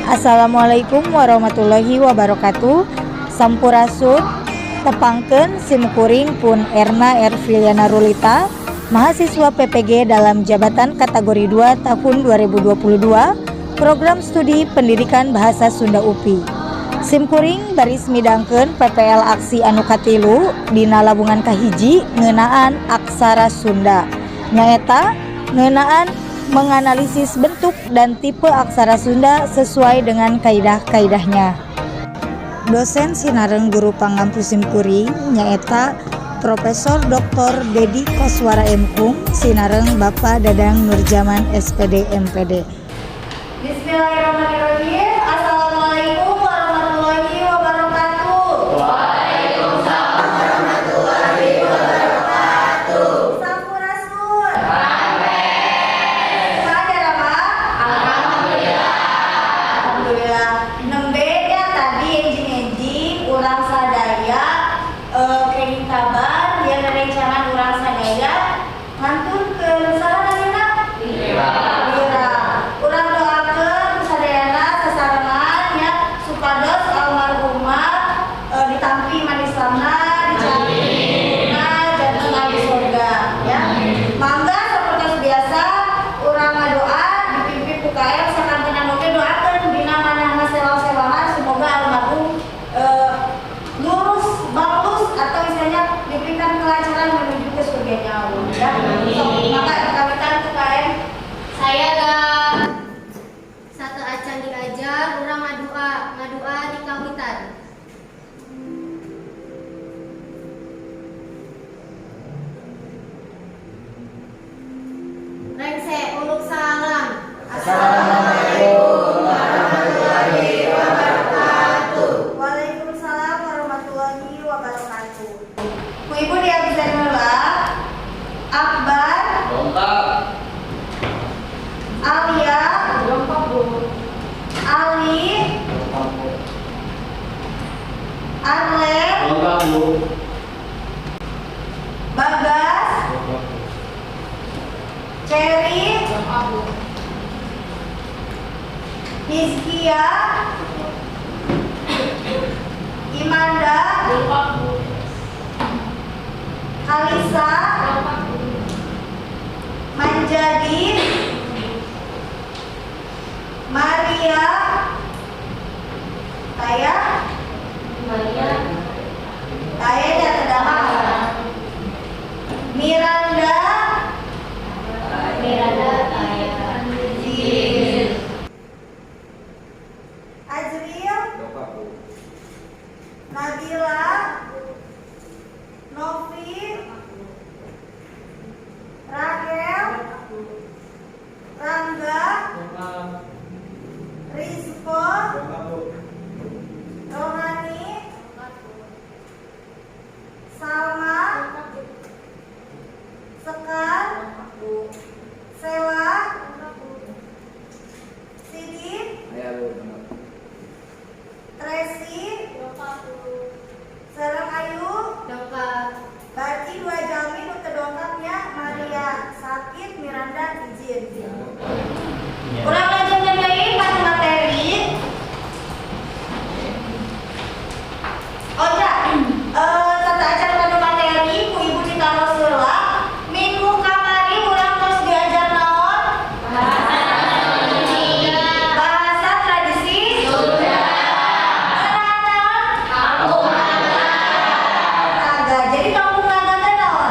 Assalamualaikum warahmatullahi wabarakatuh. Sampurasun tepangkeun simkuring pun Erna Erviliana Rulita, mahasiswa PPG dalam jabatan kategori 2 tahun 2022, program studi pendidikan bahasa Sunda UPI. Simkuring baris midangkeun PPL aksi anu katilu dina labungan kahiji ngeunaan aksara Sunda. Nyaeta ngeunaan menganalisis bentuk dan tipe aksara Sunda sesuai dengan kaidah-kaidahnya. Dosen sinareng guru pangampu simkuring nyaeta Profesor Dr. Dedi Koswara MKum sinareng Bapak Dadang Nurjaman SPD MPD. Bismillahirrahmanirrahim. Assalamualaikum warahmatullahi wabarakatuh. Waalaikumsalam warahmatullahi wabarakatuh. Sampurasun. Amin. Sadar apa? Alhamdulillah. Alhamdulillah. Nembe ya tadi enjing-enjing urang sadaya kering kabar dia rencangan urang sadaya ngantunkeun saranana. Iya. Urang doakeun sadayana sasarengan ya supados almarhumah ditampi manisana dicampurna janten abdi surga ya. Mangga sapertos biasa urang ngadoa dipimpin ku KM sakantenan oge doakeun dina manehna sewa-sewahan semoga almarhum lurus bagus atau istilahnya diberikan kelancaran menuju ke surganya Allah ya. Maka kawitan ku KM saya Satu acan diajar, urang ngadua di kawitan. Rengse uluk salam. Assalamualaikum warahmatullahi wabarakatuh. Waalaikumsalam warahmatullahi wabarakatuh. Bu Ibu diabsen heula. Akbar, Lengkap. Alia, Lengkap, Bu. Ali, Lengkap, Bu. Arlem, Lengkap, Bu. Bagas, Lengkap, Bu. Cherry, Lengkap, Bu. Hizkia, Imanda, Lengkap, Bu. Kalisa, Lengkap, Bu. Manjadi, Maria, Taya, Taya ya terdama, Miranda, Jin, Azril, Lengkap, Bu. Nabila, Novi, Rakel, Rangga, Lengkap. Rizko, Lengkap, Bu. Rohani, Salma, Sekar, Sela, Sidik, Ayo, Bu. Lengkap. Tracy, Serang Ayu, Dongkap. Baci 2 jami nu teu dongkapnya Maria sakit Miranda izin. Urang lajeng deui mati materi. Oh ya, tata acara pada materi ku Ibu ditaruh heula. Minggu kamari urang tos diajar naon? Bahasa tradisi Sunda. Naga. Jadi kampung naga teh naon?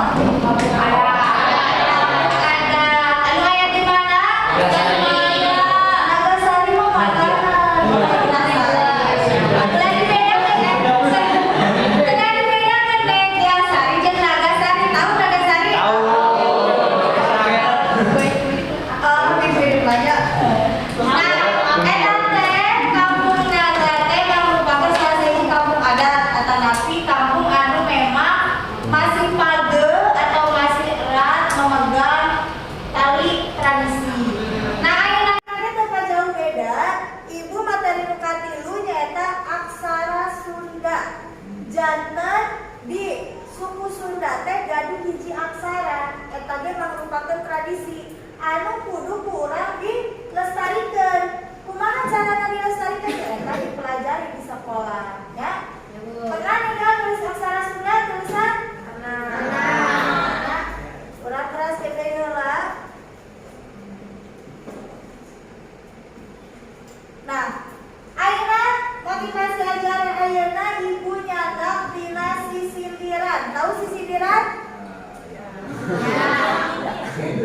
Nah, ayeuna motivasi ajaran ayeuna ibu nyandak dina sisindiran. Tahu sisindiran?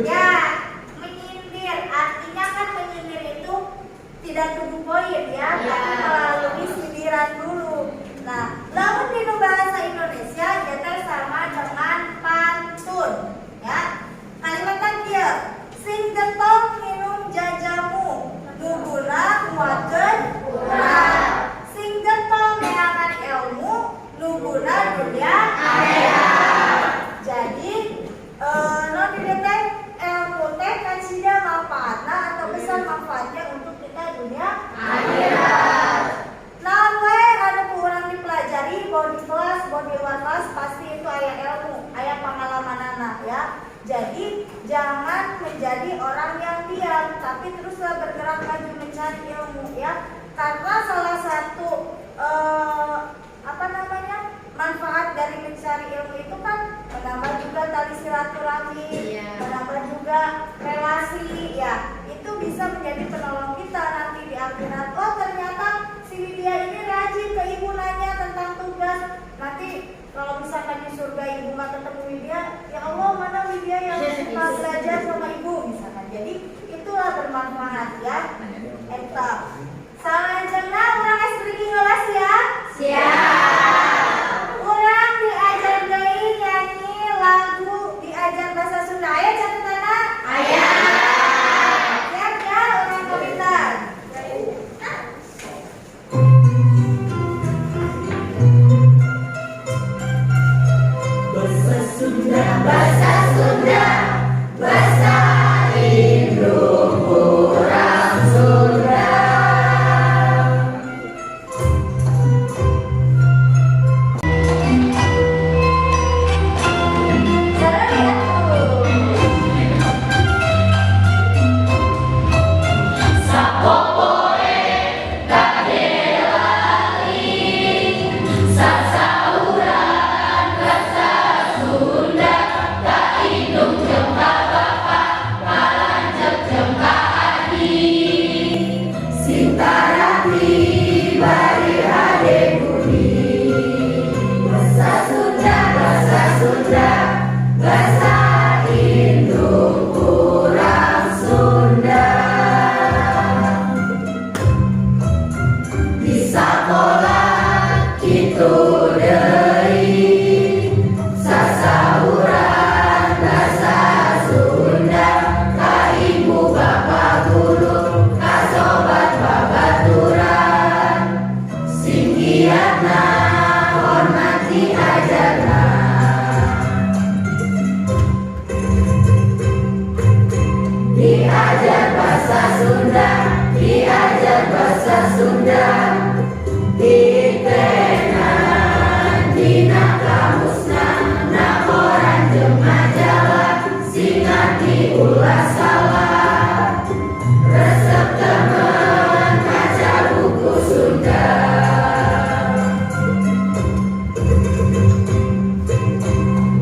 Ya, menyindir. Artinya kan menyindir itu tidak tubuh poin ya, tapi melalui sindiran dulu. Nah, lamun di bahasa Indonesia kita sama dengan pantun. Ya, kalimat kieu. Sing getong minum jajamu, nuguna muatkeun urang. Sing getong neangan ilmu, nuguna dunia akhirat. Jadi, non didetek ilmu teh kan sida manfaatna atau besar manfaatnya untuk kita dunia akhirat. Naon we anu kurang dipelajari baru di kelas, baru di luar kelas pasti itu aya ilmu, aya pengalamanana ya. Jadi jangan menjadi orang yang diam, tapi teruslah bergerak maju mencari ilmu ya. Karena salah satu manfaat dari mencari ilmu itu kan menambah juga tali silaturahmi, menambah juga relasi ya. Itu bisa menjadi penolong kita nanti di akhirat. Oh ternyata si Lydia ini rajin ke ibu nanya tentang tugas. Nanti kalau misalkan di surga ibu nggak ketemu Lydia, ya Allah mana Lydia yang suka belajar sama ibu misalkan. Jadi itulah bermanfaat ya. Eta. Salah jenah urang es beri ngelas ya. Siap. Urang diajar deui nyanyi lagu diajar bahasa Sunda aya catatana? Aya. Siap ya urang komentar. Bahasa Sunda, bahasa Sunda, bahasa induk urang Sunda.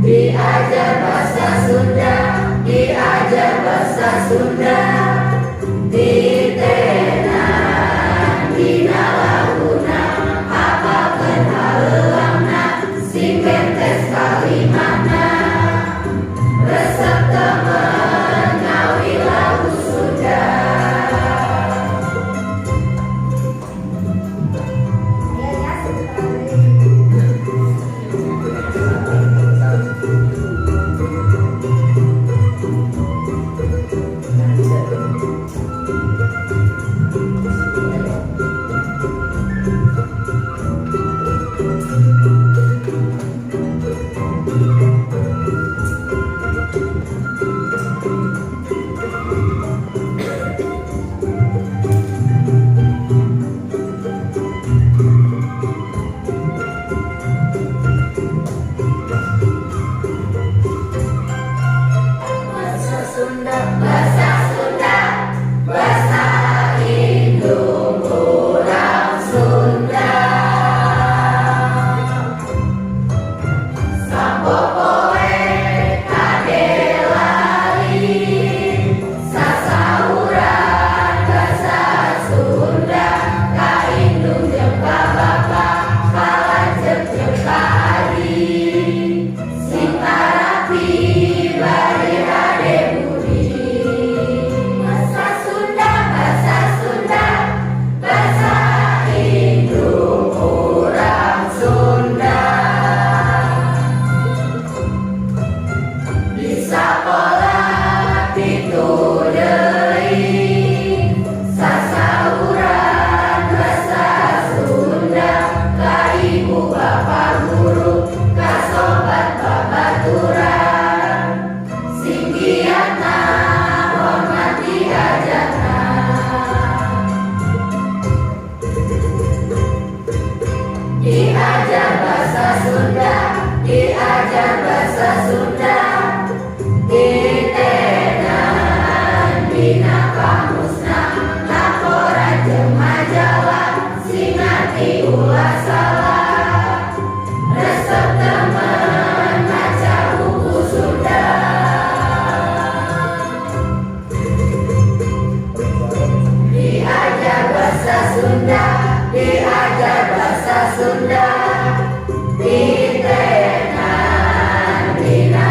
Diajar bahasa Sunda, diajar bahasa Sunda, di tenan dina Sunda, diajar bahasa Sunda. Ditenan dina kamusna, laporan jeung majalah, sing ngarti ulah salah. Resep temen maca buku Sunda. Diajar bahasa Sunda, diajar bahasa Sunda. Ditenan dina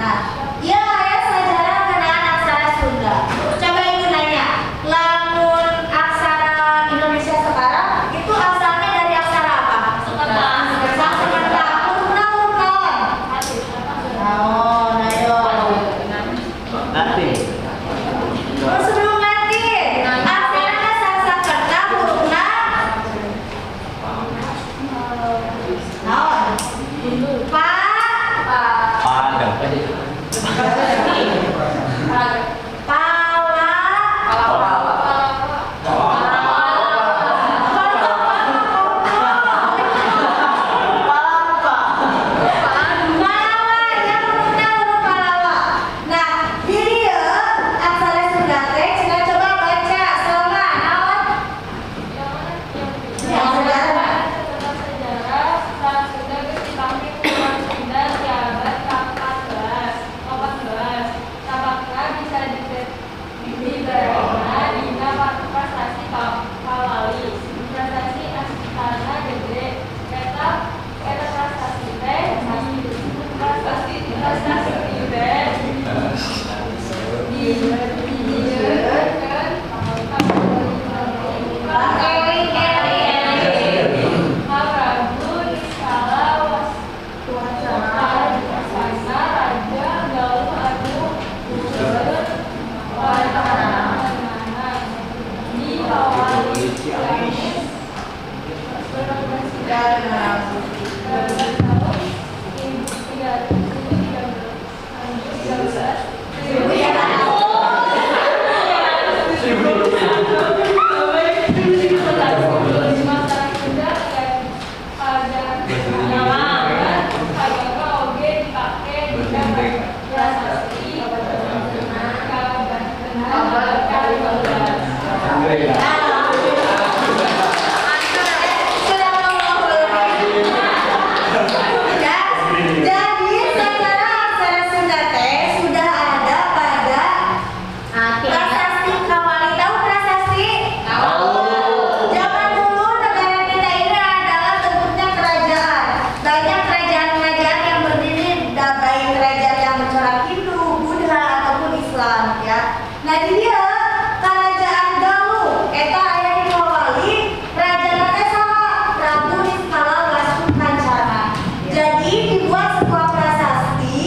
Nah, iya aya sejarah ngeunaan aksara Sunda. Coba ibu nanya, lamun aksara Indonesia sekarang itu asalnya dari aksara apa? Saksepeda. Hurufna huruf naon? Naon, ayo. Latin. Sebelum Latin, aksarana saksepeda hurufna naon? Pa. Padang. Pala. Jadi secara aksara Sunda teh sudah ada pada prasasti Kawali. Tahu prasasti? Tahu. Zaman dulu negara kita ini adalah bentuknya kerajaan. Banyak kerajaan-kerajaan yang berdiri baik kerajaan yang bercorak Hindu, Buddha ataupun Islam ya. Nah dia kerajaan Galuh eta aya di Kawali, raja teh saha? Prabu Niskala Wastu Kancana. Jadi dibuat sebuah prasasti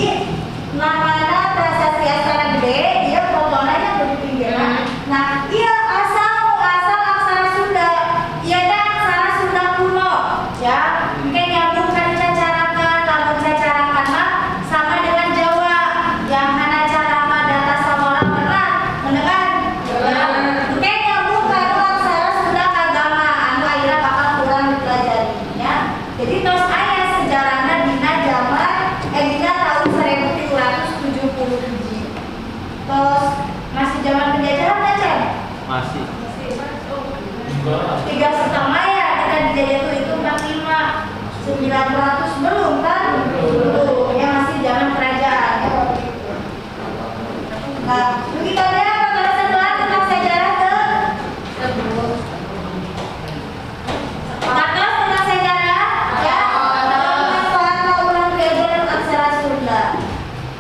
namanya prasasti aksara gede, dia fotonya yang di pinggiran. Nah, iya asal aksara Sunda. Iya ada aksara Sunda kuno, ya. Kayak nyambung kan cacarakan, lamun cacarakan mah sama dengan Jawa. Yang mana cara mah data sama orang pernah mendengar? Kayak nyambung kan aksara Sunda kagama, anu akhirnya bakal kurang dipelajari ya. Jadi tos aya sejarahna dina zaman dina tahun 1777. Terus masih zaman penjajahan kan, Cen? Masih. 3,5 ya kita dijajah itu 45. 900 belum kan? Belum. Ya masih zaman kerajaan ya waktu itu. Nah, begitu ada pembahasan doa tentang sejarah tersebut. Atas tentang sejarah ya. Manfaat ulang belajar aksara Sunda.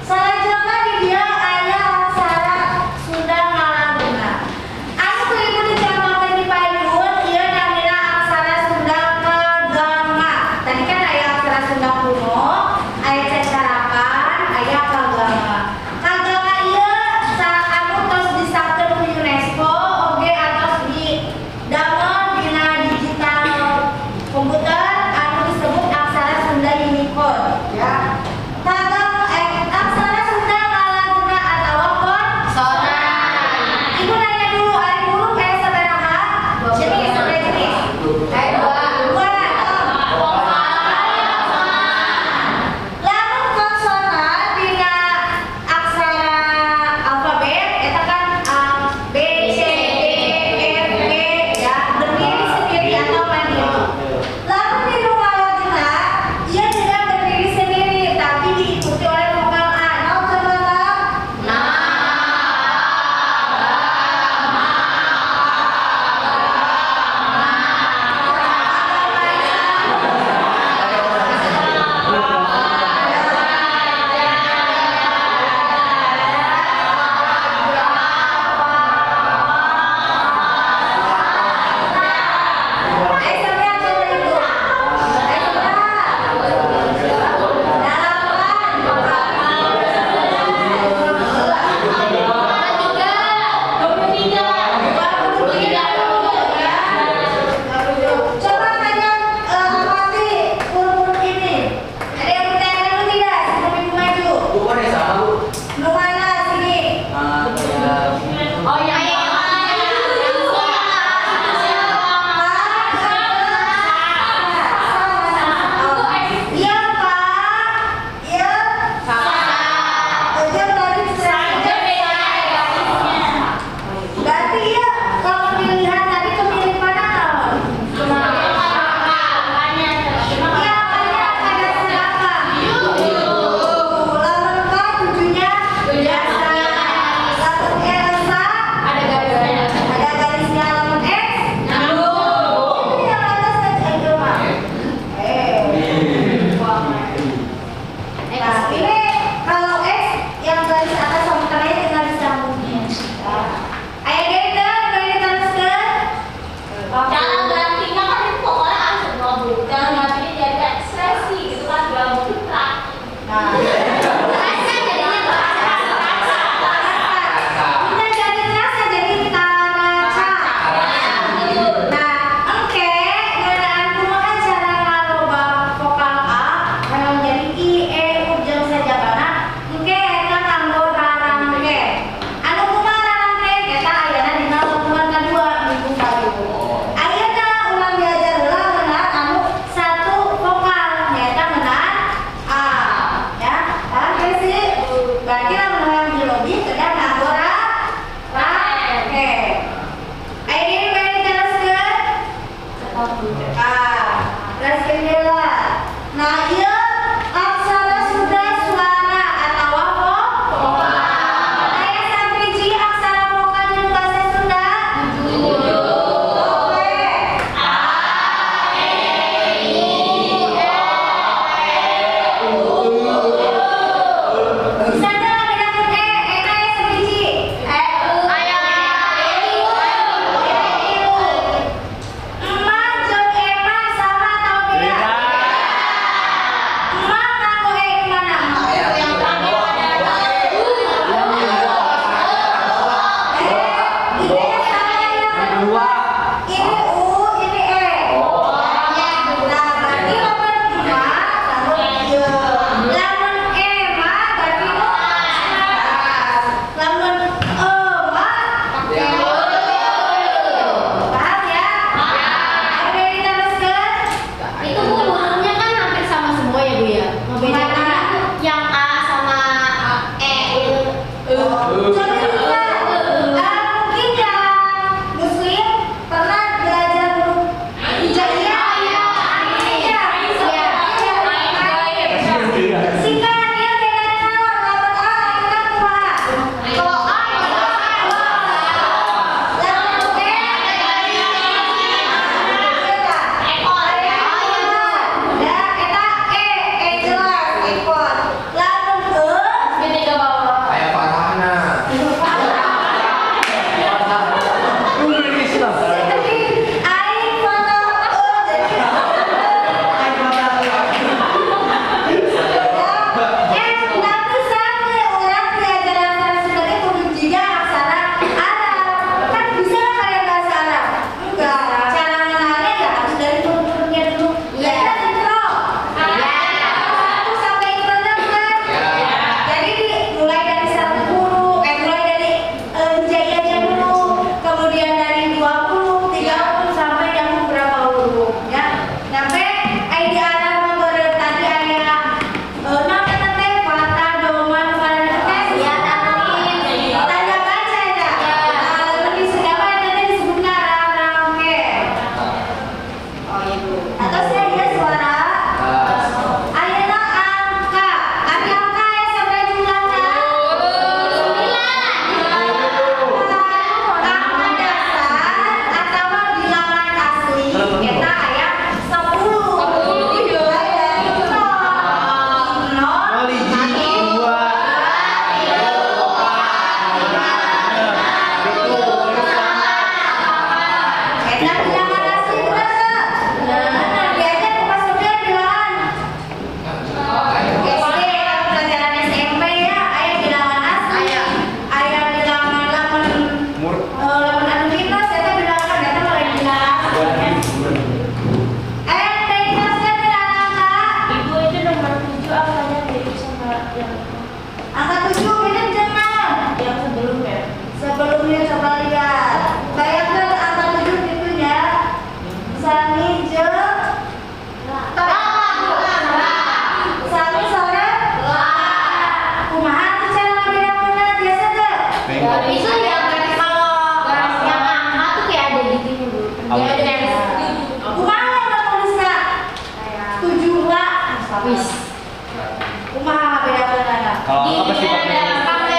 Salajengna di dia aya aksara Sunda Malaguna. Anu teu ibu dicontohkeun di payun ieu namina aksara Sunda Kagama. Tadi kan aya aksara Sunda kuno, Angka 7 mirip dengan Yang sebelumnya. sebelumnya. Coba lihat. Bayangkan angka 7 gitunya. Sani je. Sani sore. Kumaha tuh cara ngebedakeunna biasa teh? Itu yang kalau yang angka tuh kayak ada di sini dulu. Apa? Dia ada Kumaha yang tulisna? Setuju enggak? wis. Kumaha ngebedakeunna? Kalau apa sih pakai?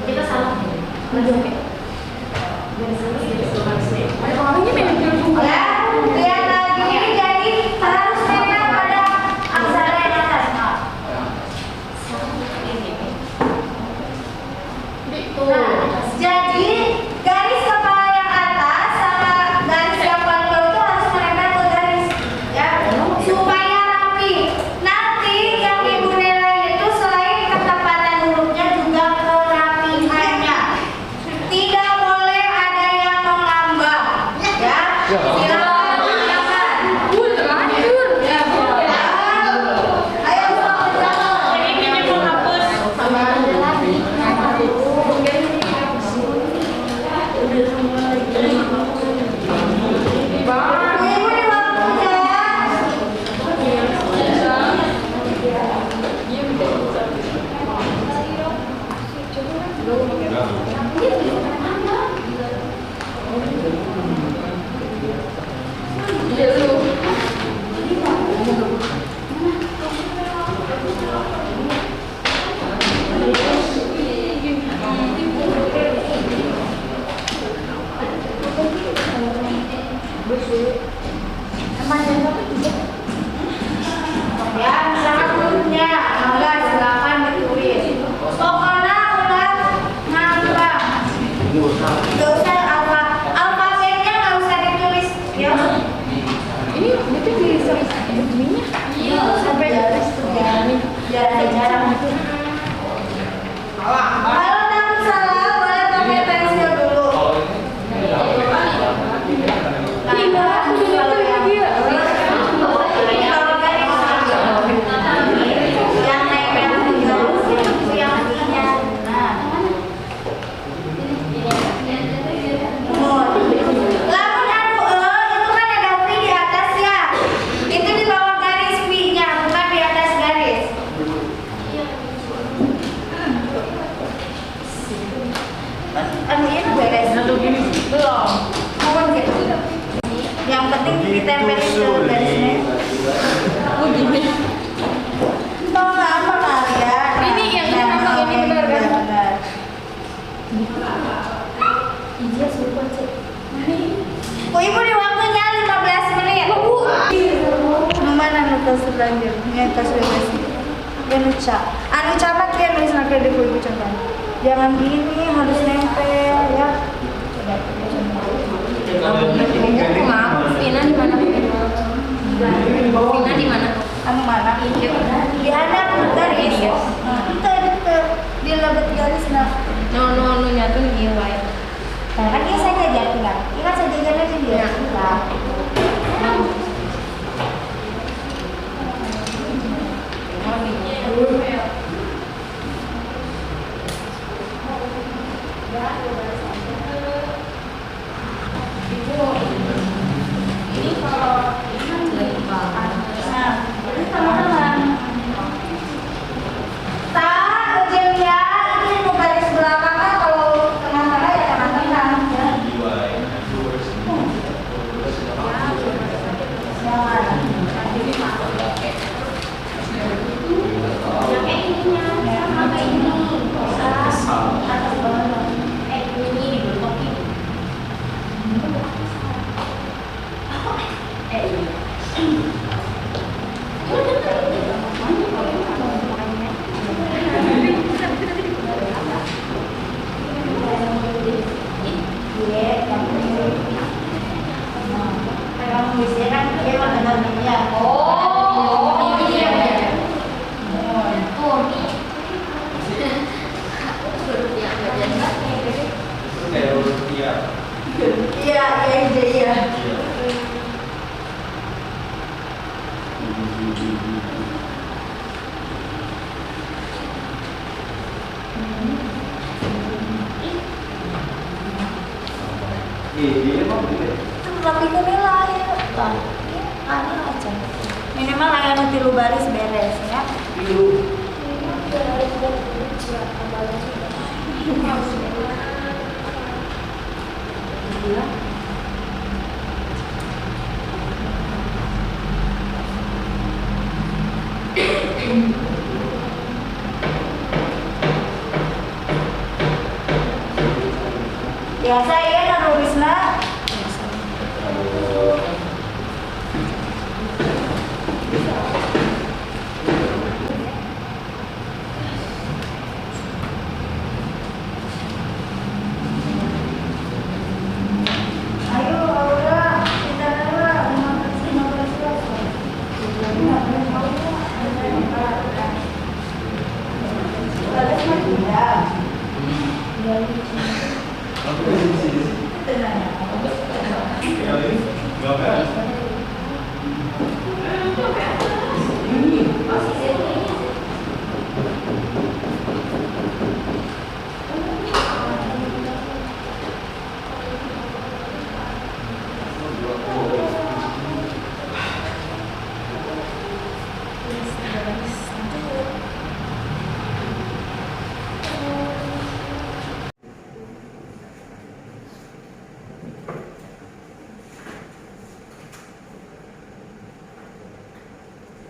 Kita salah. Ya, lihat lagi. Jadi harus nempel pada aksara yang atas. Nah, jadi garis kepala yang atas sama garis yang paling bawah itu harus menempel ke garis, ya, supaya rapi. Nanti yang Ibu nilai itu selain ketepatan hurufnya juga kerapihannya. Tidak boleh ada yang mengambang, ya. Silakan mengerjakan. Ya, ayo mengerjakan. Ini menghapus. Ibu di waktunya. Ya, misalkan hurufnya, maka silakan ditulis. Pokoknya ulang ngambang. Gak usah alfabetnya nggak usah ditulis, ya. Ini itu di ininya. Iya, sampai garis jarang gitu. Kalau takut salah, boleh pakai pensil dulu. Kalau yang yang penting ditempelin ke garisnya. Oh gini. Tahu nggak apa kalian? Ini yang ini memang ini benar kan? Benar. Bu, Ibu di waktunya 15 menit. Mana nulis selanjutnya? Ini tas bebas. Benuca. Anu camat kan nulis nakal di Ibu contoh. Jangan gini, harus nempel ya. Vina di mana? Vina di mana? Anu mana? Di hadap garis. Itu di lebet garis nah. No nyatu nih wae. Nah, kan dia saja jadi kan. Ingat saja jadi aja dia. Nah. Ini kalau ini kan Nah, jadi teman-teman. Ujungnya ini mau garis belakang kan kalau tengah-tengah ya tengah-tengah ya. Iya. Tapi itu nilai aneh aja. Minimal layanan tilu baris beres ya. Biasa ya nulisna. Ayo Aura, kita dulu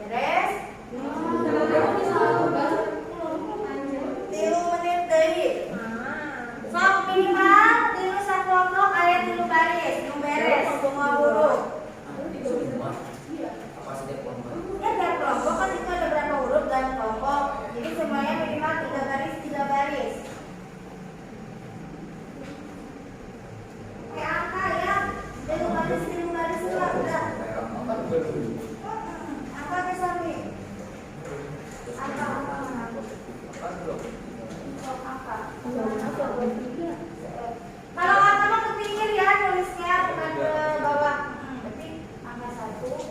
beres. 3 menit deui. Sok minimal 3 sakelompok aya 3 baris, nu beres semua huruf. Ya tiap kelompok kan itu ada berapa huruf dan kelompok. Jadi semuanya minimal 3 baris, 3 baris. Kayak angka ya. 3 baris, 3 baris lah udah. Apa ke samping? Apa? Kalau angka mah ke pinggir ya nulisnya, bukan ke bawah. Berarti angka 1, 2, 3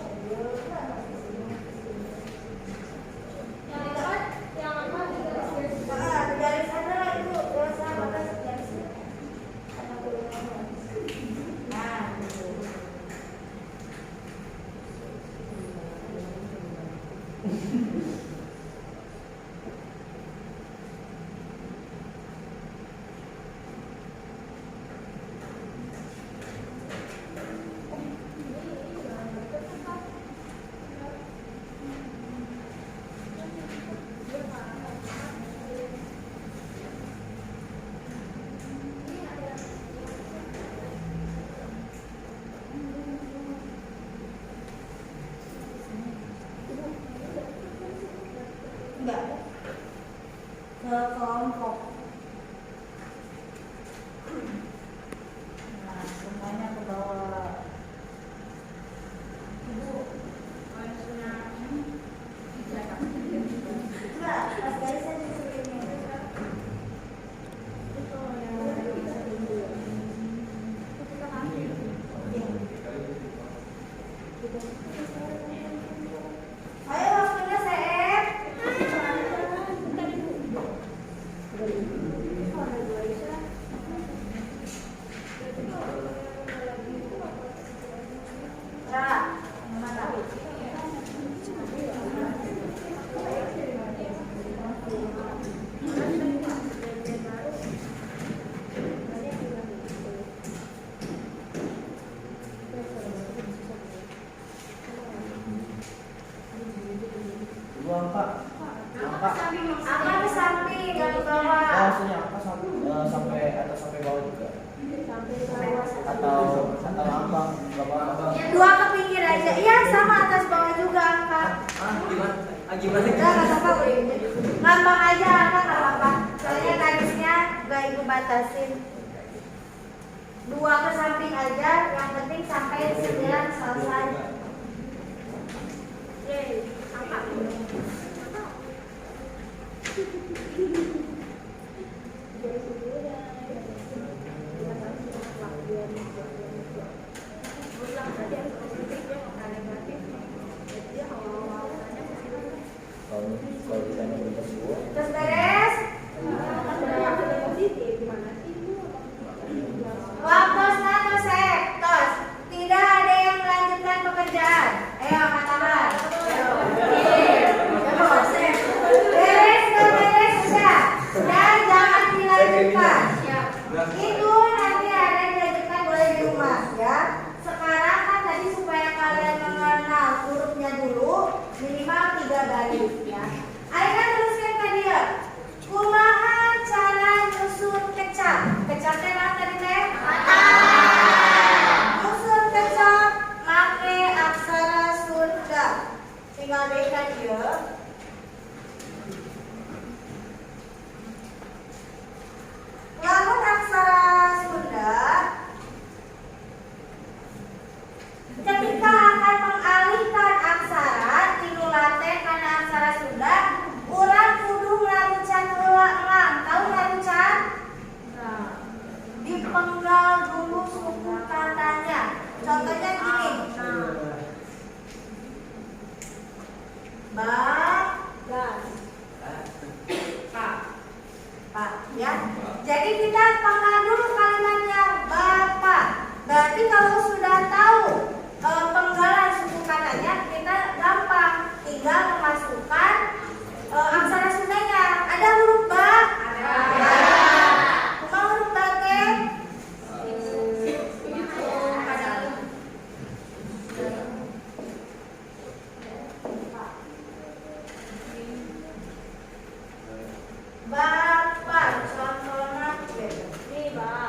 garis aja lah itu biasa batas garis. Nah, gitu. Enggak. Ke kelompok. Nah, semuanya ke bawah. Enggak, pas garisnya di sini. Ayo waktunya CF. Ra, mana? Angka di samping, nggak ke bawah. Maksudnya apa sampai atas sampai bawah juga? Atau apa? Bapak. 2 ke pinggir aja. Iya, sama atas bawah juga angka. Gimana? Nggak apa-apa, boleh. Ngambang aja angka nggak apa-apa. Soalnya garisnya nggak ibu batasin. 2 ke samping aja, yang penting sampai 9 selesai. Angka. Kalau ditanya bentuk semua. Terus beres? Waktu status tos. Tidak ada yang melanjutkan pekerjaan. Ayo angkat tangan. Beres, nggak beres sudah. Dan jangan dilanjutkan. Itu nanti ada yang dilanjutkan boleh di rumah ya. Sekarang kan tadi supaya kalian mengenal hurufnya dulu minimal 3 baris ya. Ayo teruskan ke dia. Kumaha cara nyusun kecap. Kecapnya apa tadi teh? dipenggal dulu suku katanya. Contohnya gini. Pak, ya. Jadi kita penggal dulu kalimatnya Bapak. Berarti kalau sudah tahu penggalan suku katanya, kita gampang tinggal memasukkan aksara Sundanya. Ada huruf ba? Ada. Kumaha huruf ba teh? Bapak, contohnya ini Bapak.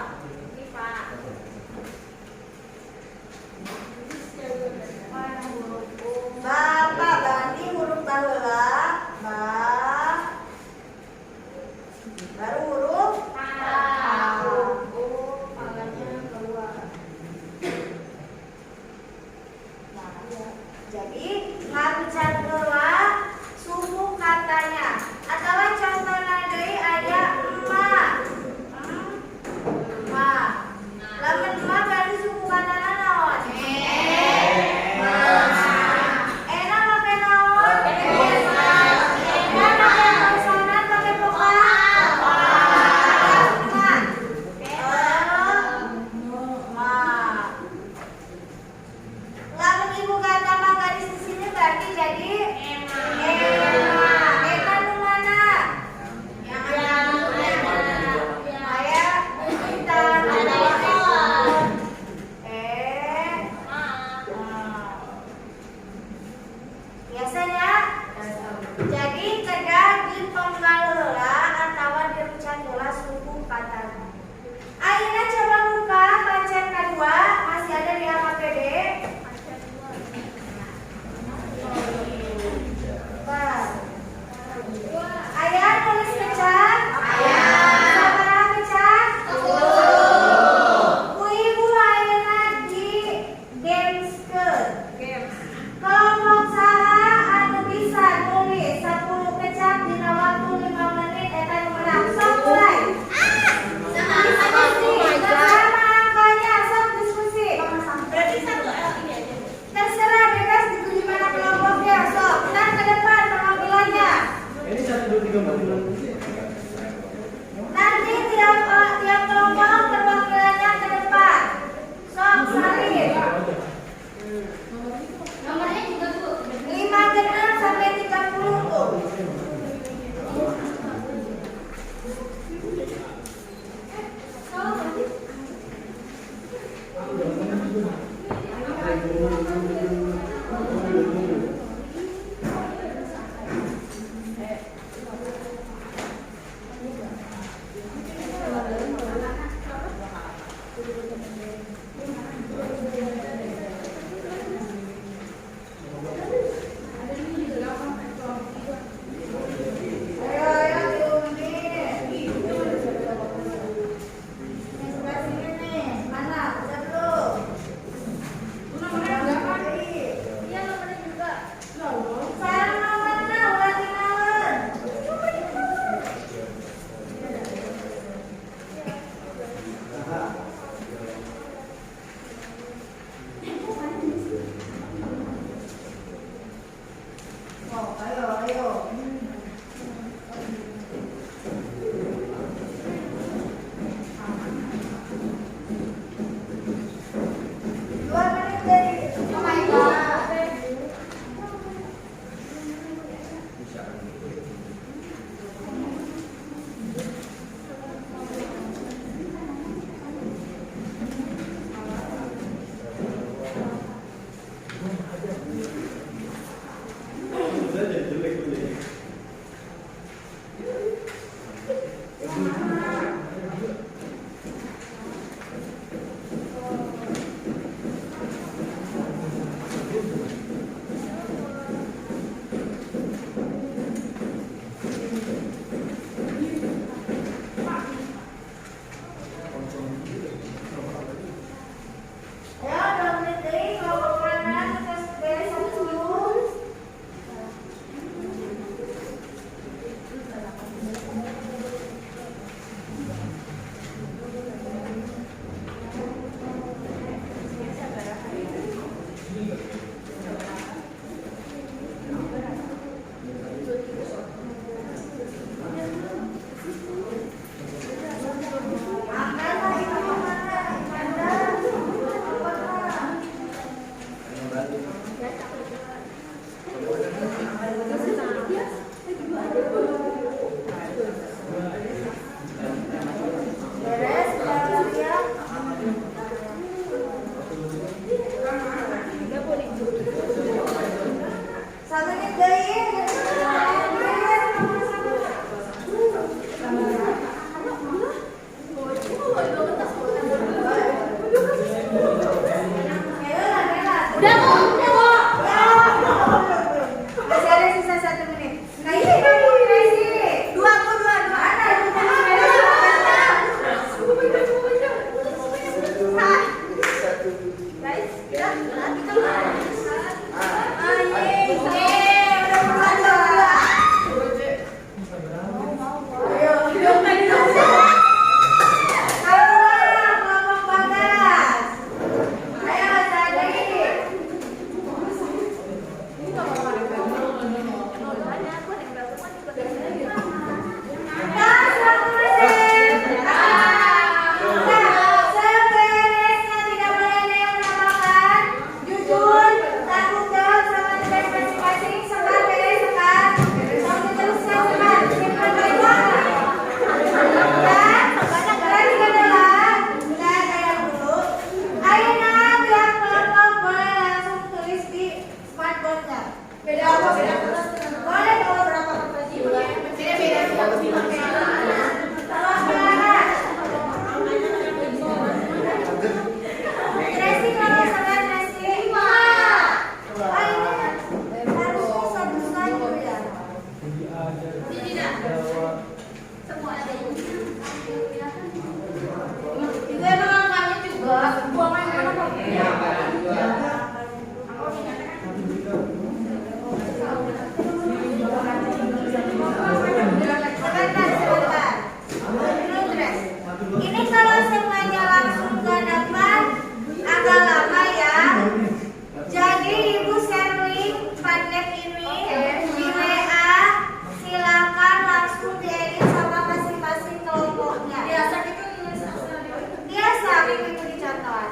ibu dicatat.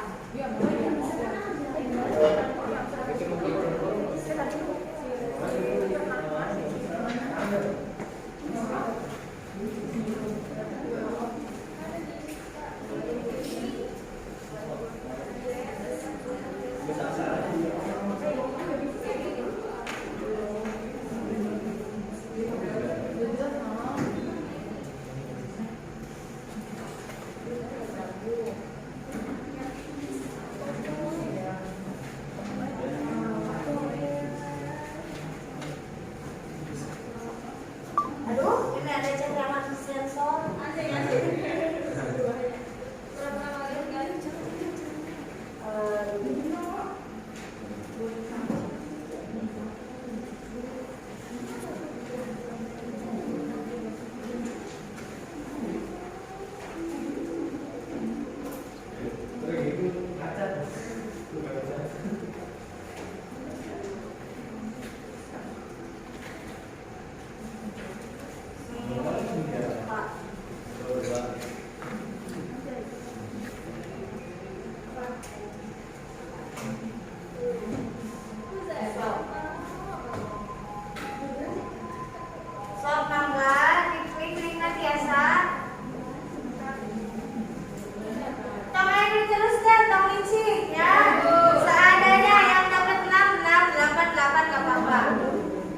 Aduh, ini ada cengkraman sensor. Sok mangga, diklik nanti ya, Sa. Tong aja diteruskan, tong licin ya. Seadanya yang dapat 6, 8, 8 gak apa-apa.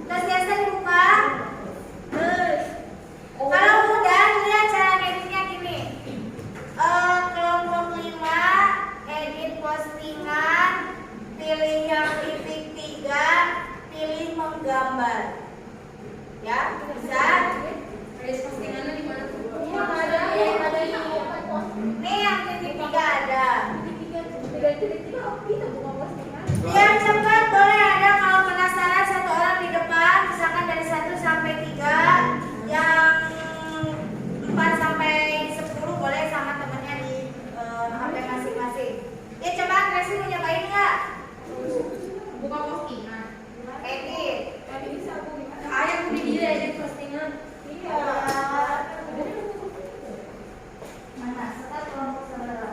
Terus biasa dibuka. Kalau udah, lihat cara ngeditnya gini. Kelompok 5, edit postingan, pilih yang titik 3, pilih menggambar. Ya, bisa. Garis postingannya di mana tuh? Iya, ada di nih yang titik 3 ada. Biar cepat boleh ada kalau penasaran satu orang di depan, misalkan dari 1 sampai 3, yang 4 sampai 10 boleh sama temennya di HP masing-masing. Ya coba Tracy mau nyobain nggak? Buka postingan. Edit. Kayak udah dia edit postingan. Iya. Mana? Sekarang kelompok saudara.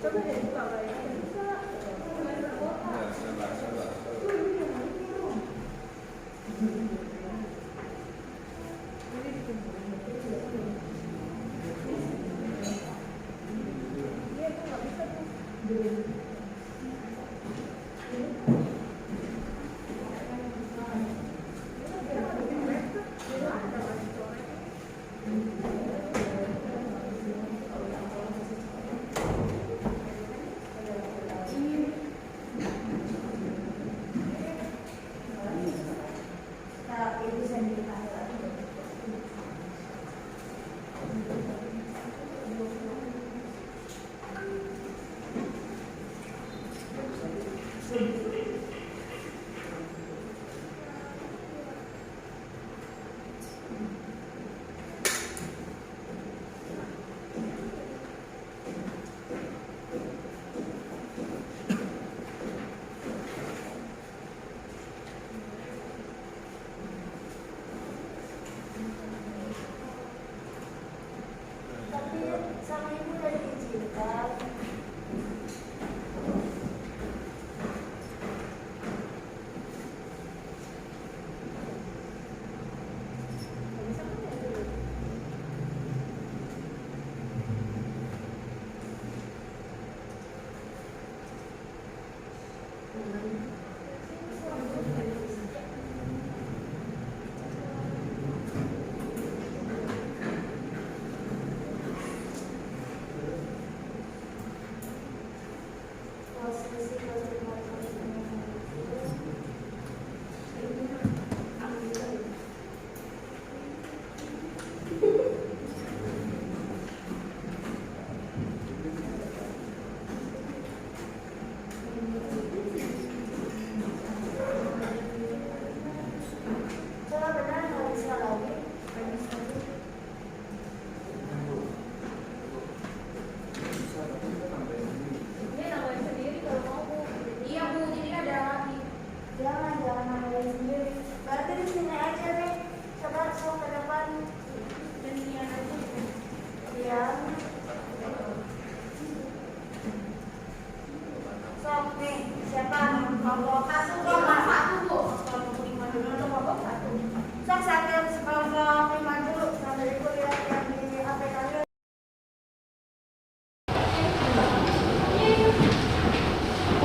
Coba deh buka kayaknya. Ibu sendiri panggil.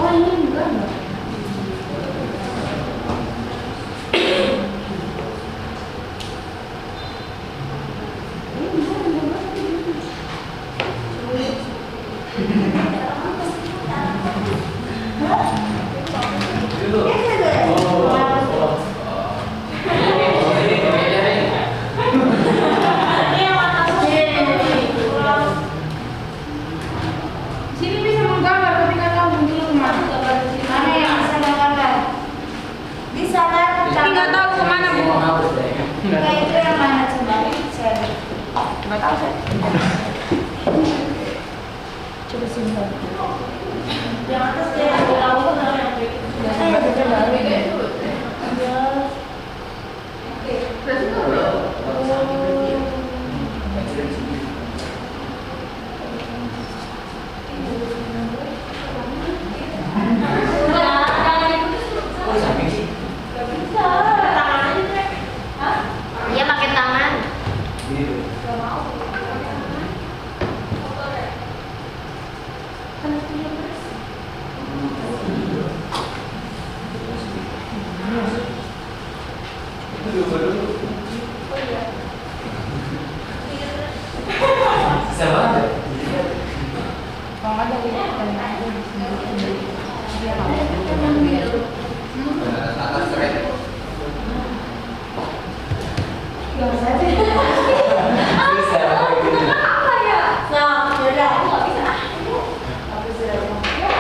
Oh ini enggak. Sini bisa menggambar ketika kamu di rumah. Mana yang bisa menggambar? Bisa kan? Tapi nggak tahu kemana bu. Nah, itu yang mana coba? Share. Nggak tahu saya. Coba simpan. Yang atas dia yang tahu kan yang beda baru ya. Iya pakai tangan. Bisa banget. Kalau nggak dari Atas keren. Bisa. Nah, yaudah.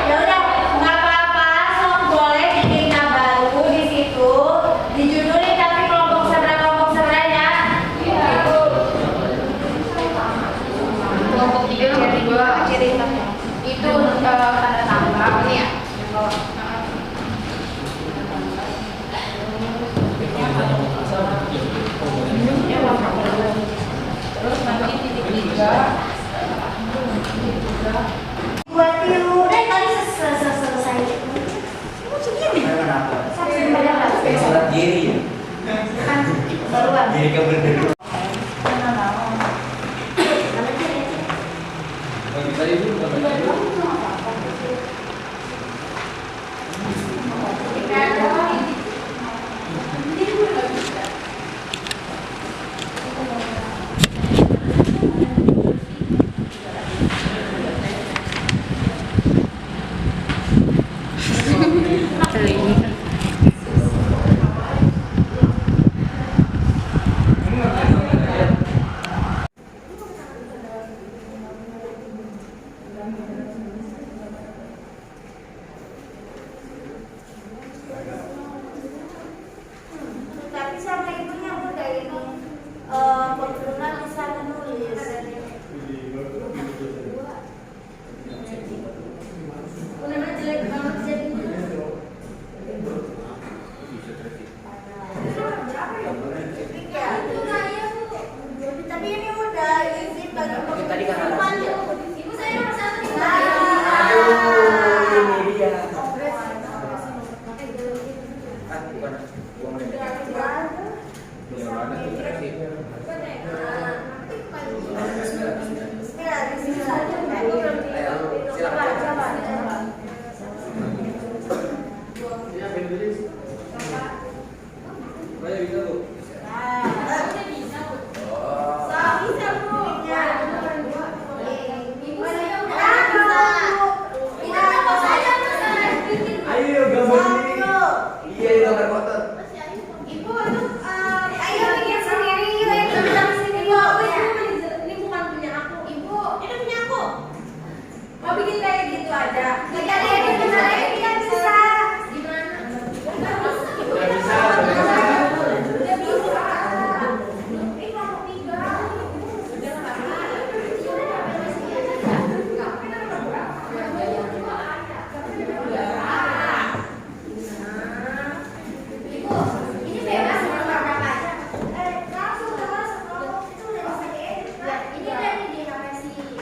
Yaudah, nggak apa-apa. Sok boleh bikin baru di situ. Dijudulin tapi kelompok sebenarnya. kelompok 3 nomor 2 cerita. Itu tanda tambah ini ya. Terus nanti titik 3. Buat tiru deh kali selesai. Sampai pada Salat diri ya. baruan. Diri ke bener. Tadi itu Tapi sama ibunya udah ini Fortuna bisa menulis. Kenapa jelek banget jadi? Tapi ini udah izin bagi tadi kan ada. Ibu saya nomor 1 nih. Aduh, ini dia. Ah, bukan. Gua ngeliat. Ayo gambar ini. Iya, gambar kotor. Ibu itu ayo bikin sendiri yuk yang bilang sini yuk. Ini bukan punya aku. Ibu, ini punya aku. Mau bikin kayak gitu aja. Kita lihat kita bisa. Gimana? Udah bisa. Udah bisa. Ini kelompok 3. Ibu, ini bebas mau gambar berapa aja? Langsung masuk kelompok itu udah bisa diedit. Ya, ini dari di aplikasi. Ini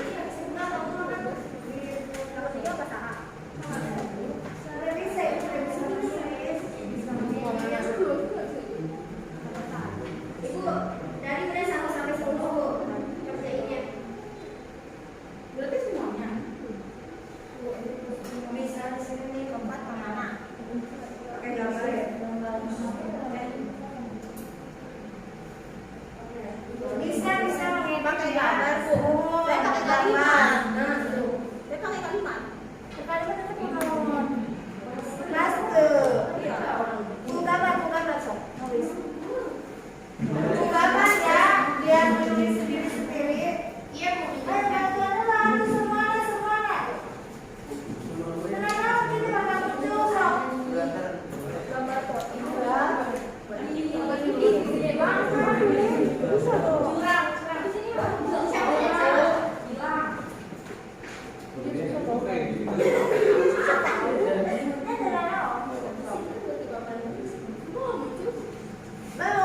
Belum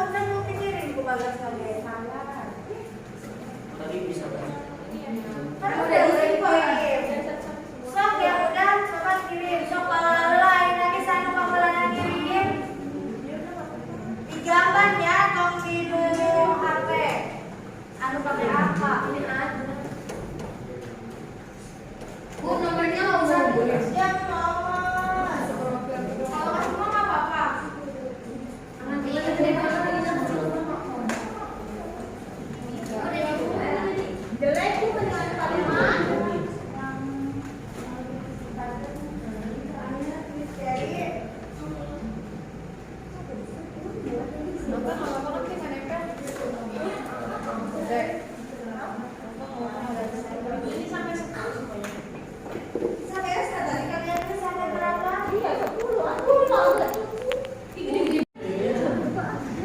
kan mau pikirin ku bagas lagi. Tadi bisa kan? Kan udah kirim. Sok ya udah coba kirim. Sok kalau lain lagi sana panggilan kirim. Digambar ya tong di HP. Anu pakai apa? Ini ada. Bu, nomornya nggak usah. Yang nomor. Kalau kasih nomor nggak apa-apa. Nanti gede banget ini. Jelek tuh dengan kalimat.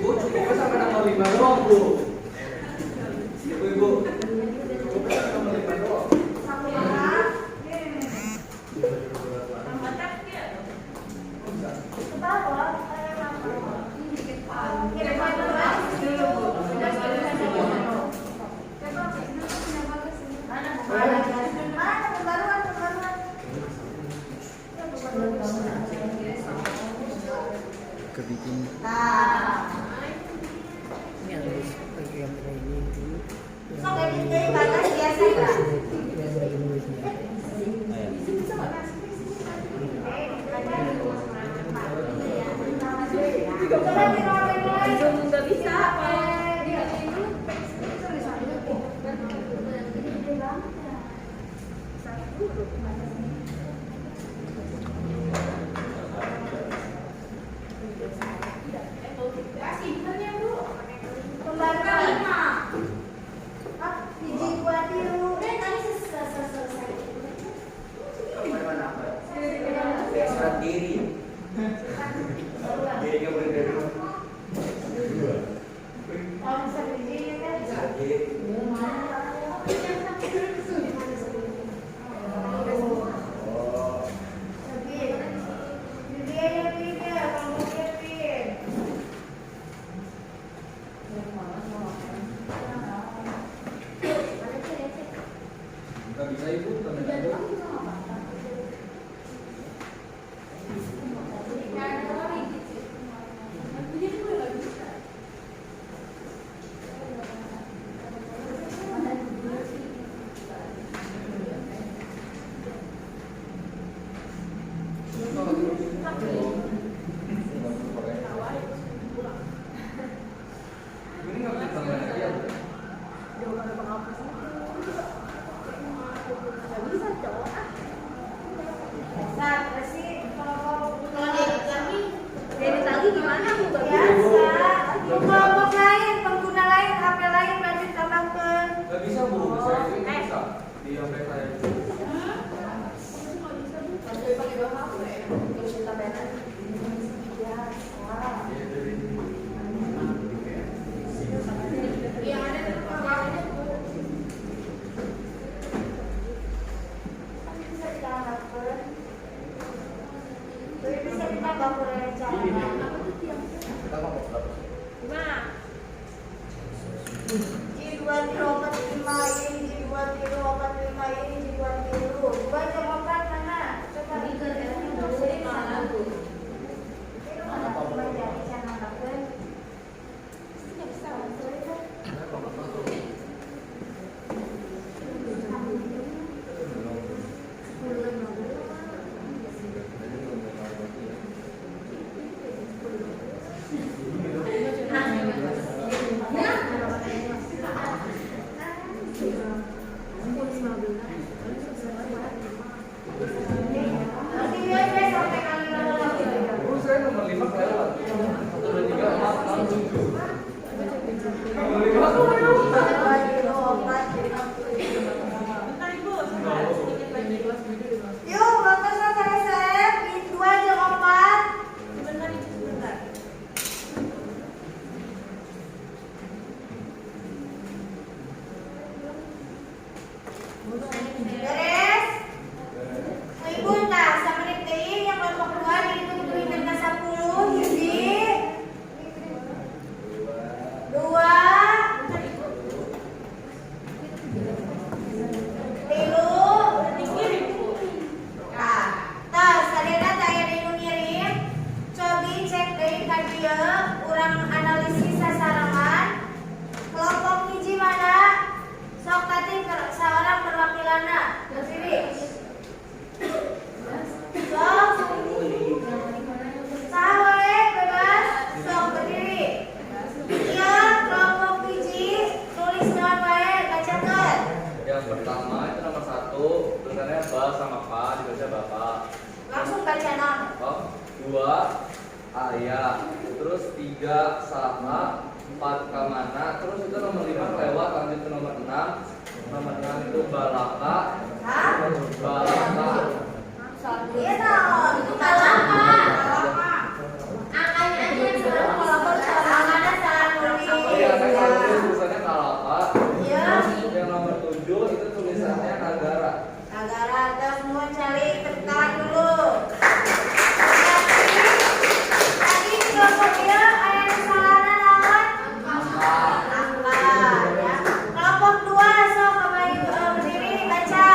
Bu, cukupnya sampai nomor 5 doang, Bu. Ibu. Cukupnya sampai nomor 5 doang. Sok jadi batas biasa ya. Nggak bisa. Serat diri. Dirinya boleh dari serat diri. Nggak bisa ibu, ini nggak bisa tambah lagi ya? Nah, masih kalau Dari tadi gimana Bu? biasa, kelompok lain, pengguna lain, HP lain berarti tambahkan. Nggak bisa, Bu. Saya itu nggak bisa. Di HP saya. Bisa ditambah boleh cara. Kita mau berapa? G2 kilo 45 ini, G2 kilo 45 ini, G2 kilo 2 jam 4 mana? Coba Ini ke daerahnya dulu di mana Bu? tulisannya ba sama pa dibaca bapak. Langsung baca non. Oh, 2 ayah, terus 3 sama, 4 kamana, terus itu nomor 5 lewat lanjut ke nomor 6. Nomor 6 itu balaka. Hah? Balaka. Iya non. Itu kalapa. Angkanya aja yang salah. Angkanya salah nulis. Iya, saya kalau tulis tulisannya kalapa. Iya. Yang nomor 7 itu tulisannya nagara. Agak-agak semua cari tekan dulu. Tadi kelompoknya ayat kesalahan lawan angka. Ya. Kelompok 2 sok berdiri baca.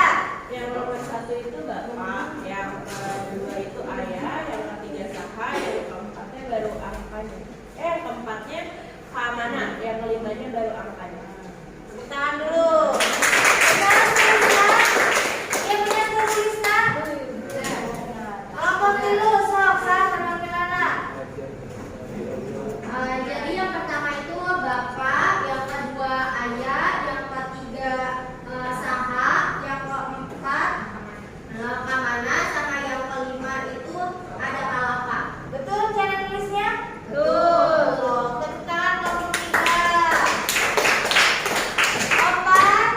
Yang nomor 1 itu bapak, yang kedua itu ayah, yang ketiga saha, yang keempatnya baru angkanya. Keempatnya kamana, yang kelimanya baru angkanya. Tepuk tangan dulu. Benar tulisnya? Iya benar tulisnya? Kelompok dulu sok sama gimana? Jadi yang pertama itu bapak, yang kedua ayah, yang ketiga saha, yang keempat kamana, sama yang kelima itu ada kalapa. Betul cara tulisnya? Betul. Tepuk tangan kelompok 3. Opat.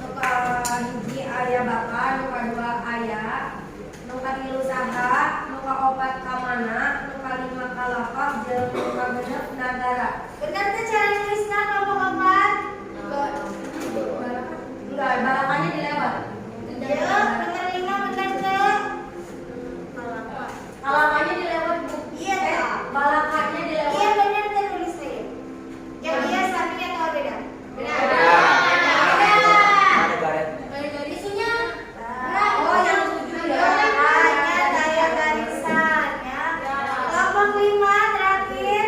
Nuka hiji ayah bapak, nuka dua ayah, nuka tilu saha, nuka opat kamana, nuka lima kalapa, jeung nuka genep nagara. Benar tuh cara tulisnya kelompok 4? Enggak, balakannya dilewat. Ya, nomor 5 benar tuh. Kalapanya dilewat bu. Iya tuh. Balakannya dilewat. Iya benar tuh tulisnya. Yang iya sapinya atau beda? Benar. Ada garetnya. Isunya Oh, yang 7 ya. Hanya daya garisan ya. Kelompok 5 terakhir.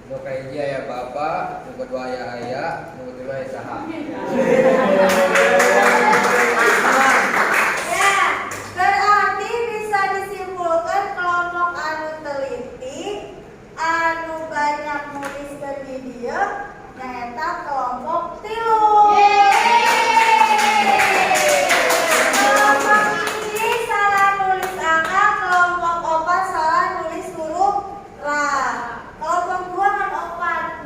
Nuka hiji aya bapak, nuka dua aya ayah, nuka tilu aya saha. Ya, berarti bisa disimpulkan kelompok anu teliti, anu banyak nulis ke video, nyata kelompok 3. Kelompok ini salah nulis angka, kelompok 4 salah nulis huruf ra. Kelompok 2 kan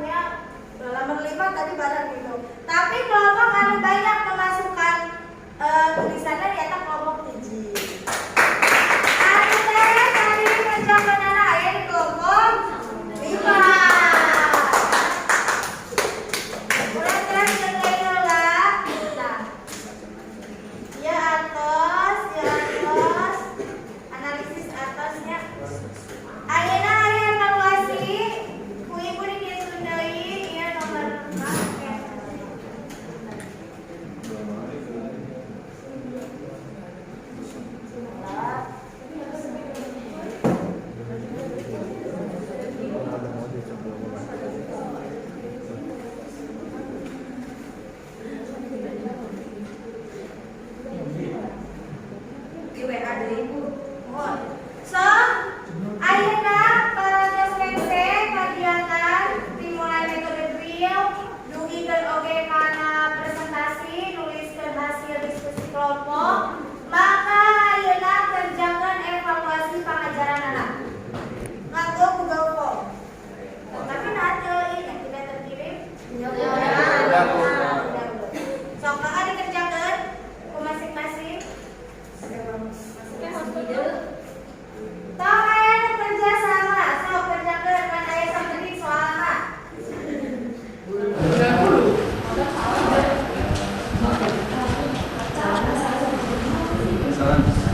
4 ya. Nomor 5 tadi barang gitu. Tapi kelompok anu banyak memasukkan tulisannya nyata kelompok 7. Anu teh tadi penjelasan aya di kelompok 5. Ulang terus heula. Ya atas, analisis atasnya. Ayeuna aya evaluasi, ku ibu dikirim deui ieu nomor 4. Di WA deui Bu. Mohon. So, ayeuna para dosense kajian dimulai metode drill, dugikeun oge kana presentasi, nuliskeun hasil diskusi kelompok, maka ayeuna kerjakeun evaluasi pengajaran anak. Nganggo Google Form. Tapi nanti yang tidak terkirim, udah. Sok kakak dikerjakeun ku masing-masing. Tong aya nu kerja sama, sok kerjakeun kan aya saeutik soalna. Salam.